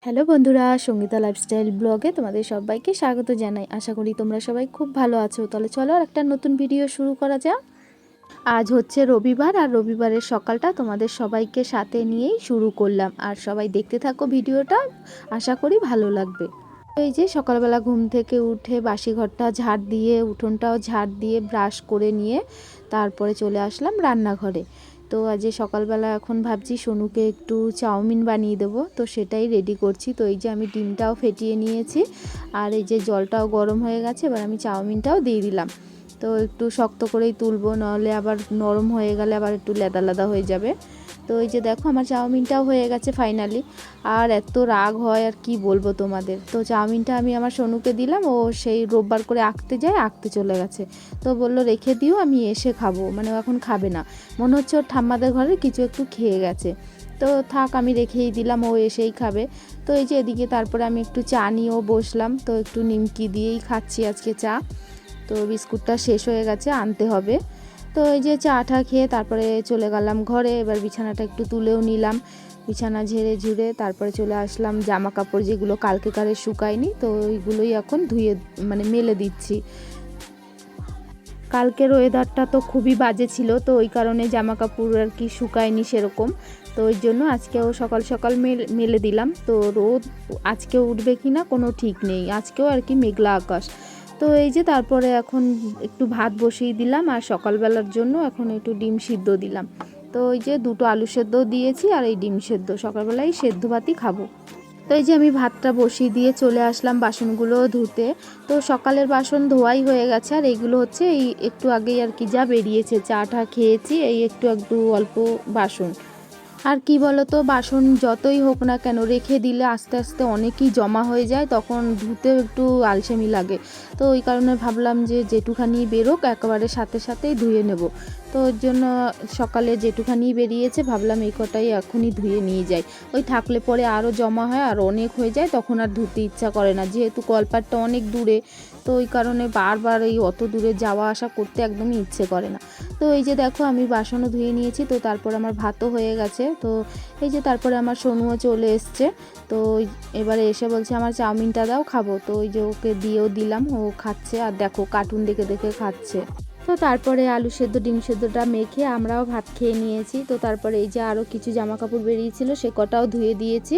Hello বন্ধুরা, Sangeeta lifestyle ব্লগে তোমাদের সবাইকে স্বাগত জানাই। আশা করি তোমরা সবাই খুব ভালো আছো। তাহলে চলো আর একটা নতুন ভিডিও শুরু করা যাক। আজ হচ্ছে রবিবার, আর রবিবারের সকালটা তোমাদের সবাইকে সাথে নিয়েই শুরু করলাম। আর সবাই দেখতে থাকো ভিডিওটা, আশা করি ভালো লাগবে। এই যে সকালবেলা ঘুম থেকে উঠে বাসি ঘরটা ঝাড় দিয়ে, উঠোনটাও ঝাড় দিয়ে, ব্রাশ করে নিয়ে তারপরে চলে আসলাম রান্নাঘরে। তো আজ সকালবেলা এখন ভাবছি সোনুকে একটু চাউমিন বানিয়ে দেবো, তো সেটাই রেডি করছি। তো এই যে আমি ডিমটাও ফেটিয়ে নিয়েছি, আর এই যে জলটাও গরম হয়ে গেছে, এবার আমি চাউমিনটাও দিয়ে দিলাম। তো একটু শক্ত করেই তুলবো, নাহলে আবার নরম হয়ে গেলে আবার একটু লেদা লেদা হয়ে যাবে। তো এই যে দেখো আমার চাউমিনটাও হয়ে গেছে ফাইনালি। আর এত রাগ হয় আর কি বলবো তোমাদের। তো চাউমিনটা আমি আমার সোনুকে দিলাম, ও সেই রোববার করে আঁকতে যায়, আঁকতে চলে গেছে। তো বললো রেখে দিও, আমি এসে খাবো, মানে ও এখন খাবে না, মনে হচ্ছে ওর ঠাম্মাদের ঘরে কিছু একটু খেয়ে গেছে। তো থাক, আমি রেখেই দিলাম, ও এসেই খাবে। তো এই যে এদিকে তারপরে আমি একটু চা নিয়েও বসলাম, তো একটু নিমকি দিয়েই খাচ্ছি আজকে চা। তো বিস্কুটটা শেষ হয়ে গেছে, আনতে হবে। তো এই যে চাটা খেয়ে তারপরে চলে গেলাম ঘরে। এবার বিছানাটা একটু তুলেও নিলাম, বিছানা ঝেড়ে ঝুড়ে তারপরে চলে আসলাম জামা কাপড় যেগুলো কালকেকারে শুকায়নি, তো ওইগুলোই এখন ধুয়ে মানে মেলে দিচ্ছি। কালকের ওয়েদারটা তো খুবই বাজে ছিল, তো ওই কারণে জামা কাপড় আর কি শুকায়নি সেরকম। তো ওই জন্য আজকেও সকাল সকাল মেলে দিলাম। তো রোদ আজকে উঠবে কি না কোনো ঠিক নেই, আজকেও আর কি মেঘলা আকাশ। তো এই যে তারপরে এখন একটু ভাত বসিয়ে দিলাম, আর সকালবেলার জন্য এখন একটু ডিম সিদ্ধ দিলাম। তো ওই যে দুটো আলু সেদ্ধ দিয়েছি, আর এই ডিম সেদ্ধ, সকালবেলায় সেদ্ধ ভাতই খাবো। তো এই যে আমি ভাতটা বসিয়ে দিয়ে চলে আসলাম বাসনগুলো ধুতে। তো সকালের বাসন ধোয়াই হয়ে গেছে, আর এইগুলো হচ্ছে এই একটু আগেই আর কি যা বেরিয়েছে, চাটা খেয়েছি, এই একটু একটু অল্প বাসন। আর কি বলতো, বাসন যতই হোক না কেন রেখে দিলে আস্তে আস্তে অনেকই জমা হয়ে যায়, তখন ধুতেও একটু আলসেমি লাগে। তো ওই কারণে ভাবলাম যে যেটুখানি বেরোক একেবারে সাথে সাথেই ধুয়ে নেব। তো ওর জন্য সকালে যেটুখানি বেরিয়েছে ভাবলাম এই কটাই এখনই ধুয়ে নিয়ে যাই। ওই থাকলে পরে আরও জমা হয় আর অনেক হয়ে যায়, তখন আর ধুতে ইচ্ছা করে না, যেহেতু কলপাটটা অনেক দূরে। তো ওই কারণে বারবার এই অত দূরে যাওয়া আসা করতে একদমই ইচ্ছে করে না। তো এই যে দেখো আমি বাসনও ধুয়ে নিয়েছি, তো তারপর আমার ভাতও হয়ে গেছে। তো এই যে তারপরে আমার সোনুও চলে এসছে। তো এবারে এসে বলছে আমার চাউমিনটা দাও, খাবো। তো ওই যে ওকে দিয়েও দিলাম, ও খাচ্ছে, আর দেখো কার্টুন দেখে দেখে খাচ্ছে। তো তারপরে আলু সেদ্ধ ডিম সেদ্ধটা মেখে আমরাও ভাত খেয়ে নিয়েছি। তো তারপরে এই যে আরও কিছু জামা কাপড় বেরিয়েছিল, সে কটাও ধুয়ে দিয়েছি।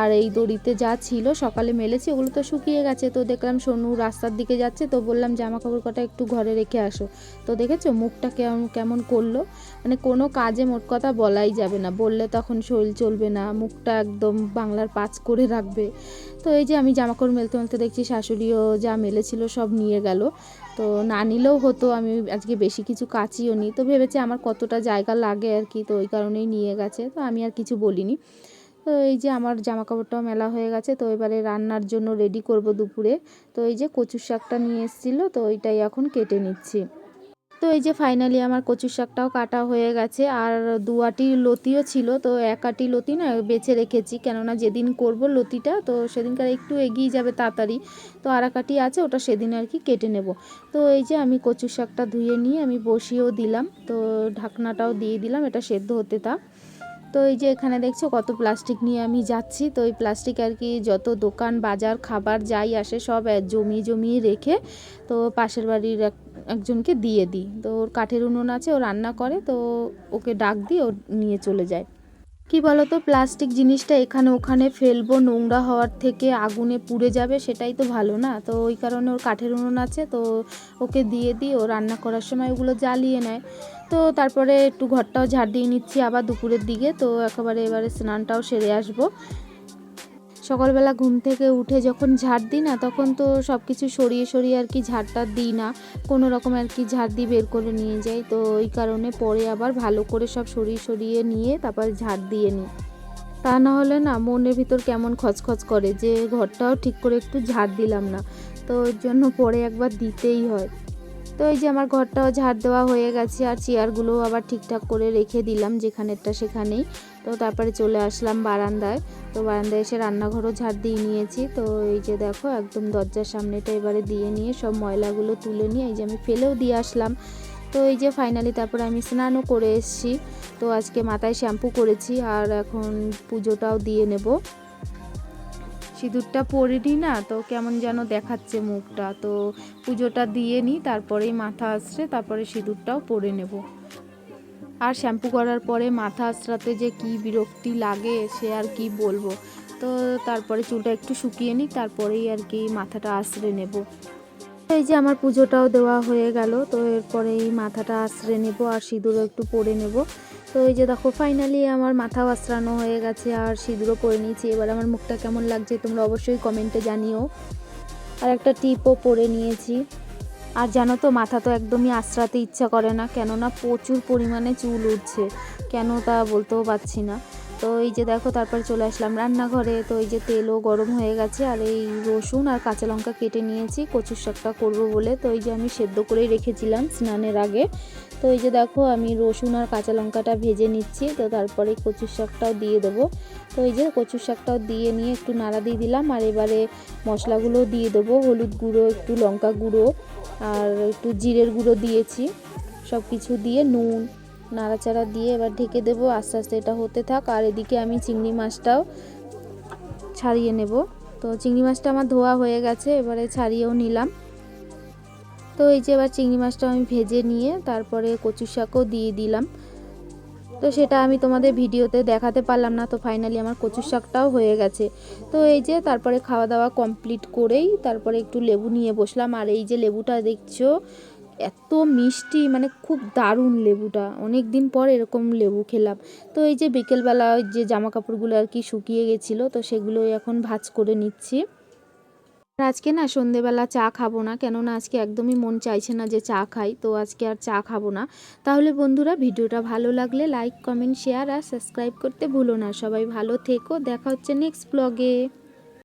আর এই দড়িতে যা ছিল সকালে মেলেছি, ওগুলো তো শুকিয়ে গেছে। তো দেখলাম সোনু রাস্তার দিকে যাচ্ছে, তো বললাম জামা কাপড় কটা একটু ঘরে রেখে আসো। তো দেখেছো মুখটা কেমন কেমন করলো, মানে কোনো কাজে মোট কথা বলাই যাবে না, বললে তখন শরীর চলবে না, মুখটা একদম বাংলার পাঁচ করে রাখবে। তো এই যে আমি জামাকাপড় মেলতে মেলতে দেখছি শাশুড়িও যা মেলেছিল সব নিয়ে গেল। তো না নিলেও হতো, আমি আজকে বেশি কিছু কাচিও নি, তো ভেবেছে আমার কতটা জায়গা লাগে আর কি, তো ওই কারণেই নিয়ে গেছে। তো আমি আর কিছু বলিনি। তো এই যে আমার জামা কাপড়টাও মেলা হয়ে গেছে। তো এবারে রান্নার জন্য রেডি করব দুপুরে। তো এই যে কচুর শাকটা নিয়ে এসেছিলো, তো ওইটাই এখন কেটে নিচ্ছি। তো এই যে ফাইনালি আমার কচুর শাকটাও কাটা হয়ে গেছে, আর দু আটি লতিও ছিল। তো এক আটি লতি না বেছে রেখেছি, কেননা যেদিন করব লতিটা তো সেদিনকার একটু এগিয়ে যাবে তাড়াতাড়ি। তো আর এক আটি আছে, ওটা সেদিন আর কি কেটে নেব। তো এই যে আমি কচুর শাকটা ধুয়ে নিয়ে আমি বসিয়েও দিলাম, তো ঢাকনাটাও দিয়ে দিলাম, এটা সেদ্ধ হতে থাক। তো এই যে এখানে দেখছো কত প্লাস্টিক নিয়ে আমি যাচ্ছি। তো এই প্লাস্টিক আর কি যত দোকান বাজার খাবার যাই আসে সব জমিয়ে জমিয়ে রেখে, তো পাশের বাড়ির একজনকে দিয়ে দিই। তো ওর কাঠের উনুন আছে, ও রান্না করে, তো ওকে ডাক দিয়ে ও নিয়ে চলে যায়। কি বলতো, প্লাস্টিক জিনিসটা এখানে ওখানে ফেলবো, নোংরা হওয়ার থেকে আগুনে পুড়ে যাবে, সেটাই তো ভালো না। তো ওই কারণে ওর কাঠের উনুন আছে, তো ওকে দিয়ে দিই, ও রান্না করার সময় ওগুলো জ্বালিয়ে নেয়। তো তারপরে একটু ঘরটাও ঝাড় দিয়ে নিচ্ছি আবার দুপুরের দিকে। তো একেবারে এবারে স্নানটাও সেরে আসবো। সকালবেলা ঘুম থেকে উঠে যখন ঝাড় দিই না, তখন তো সব কিছু সরিয়ে সরিয়ে আর কি ঝাড়টা দিই না, কোনো রকম আর কি ঝাড় দিয়ে বের করে নিয়ে যাই। তো ওই কারণে পরে আবার ভালো করে সব সরিয়ে সরিয়ে নিয়ে তারপর ঝাড় দিয়ে নিই। তা না হলে না মনের ভিতর কেমন খচখচ করে যে ঘরটাও ঠিক করে একটু ঝাড় দিলাম না, তো ওর জন্য পরে একবার দিতেই হয়। তো এই যে আমার ঘরটাও ঝাড় দেওয়া হয়ে গেছে, আর চেয়ারগুলোও আবার ঠিকঠাক করে রেখে দিলাম যেখানেরটা সেখানেই। তো তারপরে চলে আসলাম বারান্দায়। তো বারান্দায় এসে রান্নাঘরও ঝাড় দিয়ে নিয়েছি। তো এই যে দেখো একদম দরজার সামনেটা এবারে দিয়ে নিয়ে সব ময়লাগুলো তুলে নিয়ে এই যে আমি ফেলেও দিয়ে আসলাম। তো এই যে ফাইনালি তারপরে আমি স্নানও করে এসেছি। তো আজকে মাথায় শ্যাম্পু করেছি, আর এখন পুজোটাও দিয়ে নেব। সিঁদুরটা পরে নিই না, তো কেমন যেন দেখাচ্ছে মুখটা। তো পুজোটা দিয়ে নিই, তারপরেই মাথা আঁচড়ে তারপরে সিঁদুরটাও পরে নেব। আর শ্যাম্পু করার পরে মাথা আঁচড়াতে যে কি বিরক্তি লাগে সে আর কি বলবো। তো তারপরে চুলটা একটু শুকিয়ে নিই, তারপরেই আর কি মাথাটা আঁচড়ে নেব। এই যে আমার পুজোটাও দেওয়া হয়ে গেল, তো এরপরে এই মাথাটা আঁচড়ে নেব আর সিঁদুরও একটু পরে নেব। তো এই যে দেখো ফাইনালি আমার মাথাও আঁচড়ানো হয়ে গেছে আর সিঁদুরও পরে নিয়েছি। এবার আমার মুখটা কেমন লাগছে তোমরা অবশ্যই কমেন্টে জানিও। আর একটা টিপও পরে নিয়েছি। আর জানো তো মাথা তো একদমই আঁচড়াতে ইচ্ছা করে না, কেননা প্রচুর পরিমাণে চুল উঠছে, কেন তা বলতেও পারছি না। তো এই যে দেখো তারপর চলে আসলাম রান্নাঘরে। তো এই যে তেলও গরম হয়ে গেছে আর এই রসুন আর কাঁচা লঙ্কা কেটে নিয়েছি কচুর শাকটা করবো বলে। তো এই যে আমি সেদ্ধ করেই রেখেছিলাম স্নানের আগে। তো এই যে দেখো আমি রসুন আর কাঁচা লঙ্কাটা ভেজে নিচ্ছি, তো তারপরে কচুর শাকটাও দিয়ে দেবো। তো এই যে কচুর শাকটাও দিয়ে নিয়ে একটু নাড়া দিয়ে দিলাম। আর এবারে মশলাগুলো দিয়ে দেবো, হলুদ গুঁড়ো, একটু লঙ্কা গুঁড়ো আর একটু জিরের গুঁড়ো দিয়েছি। সব কিছু দিয়ে নুন নাড়াচাড়া দিয়ে এবার ঢেকে দেবো, আস্তে আস্তে এটা হতে থাক। আর এদিকে আমি চিংড়ি মাছটাও ছাড়িয়ে নেব। তো চিংড়ি মাছটা আমার ধোয়া হয়ে গেছে, এবারে ছাড়িয়েও নিলাম। তো এই যে এবার চিংড়ি মাছটা আমি ভেজে নিয়ে তারপরে কচু শাকও দিয়ে দিলাম। তো সেটা আমি তোমাদের ভিডিওতে দেখাতে পারলাম না। তো ফাইনালি আমার কচু শাকটাও হয়ে গেছে। তো এই যে তারপরে খাওয়া দাওয়া কমপ্লিট করেই তারপরে একটু লেবু নিয়ে বসলাম। আর এই যে লেবুটা দেখছো এত মিষ্টি, মানে খুব দারুণ লেবুটা, অনেক দিন পর এরকম লেবু খেলাম। তো এই যে বিকেলবেলা যে জামা কাপড়গুলো আর কি শুকিয়ে গেছিলো, তো সেগুলোই এখন ভাঁজ করে নিচ্ছি। আর আজকে না সন্ধেবেলা চা খাবো না, কেননা আজকে একদমই মন চাইছে না যে চা খাই। তো আজকে আর চা খাবো না। তাহলে বন্ধুরা ভিডিওটা ভালো লাগলে লাইক কমেন্ট শেয়ার আর সাবস্ক্রাইব করতে ভুলো না। সবাই ভালো থেকো, দেখা হচ্ছে নেক্সট ব্লগে।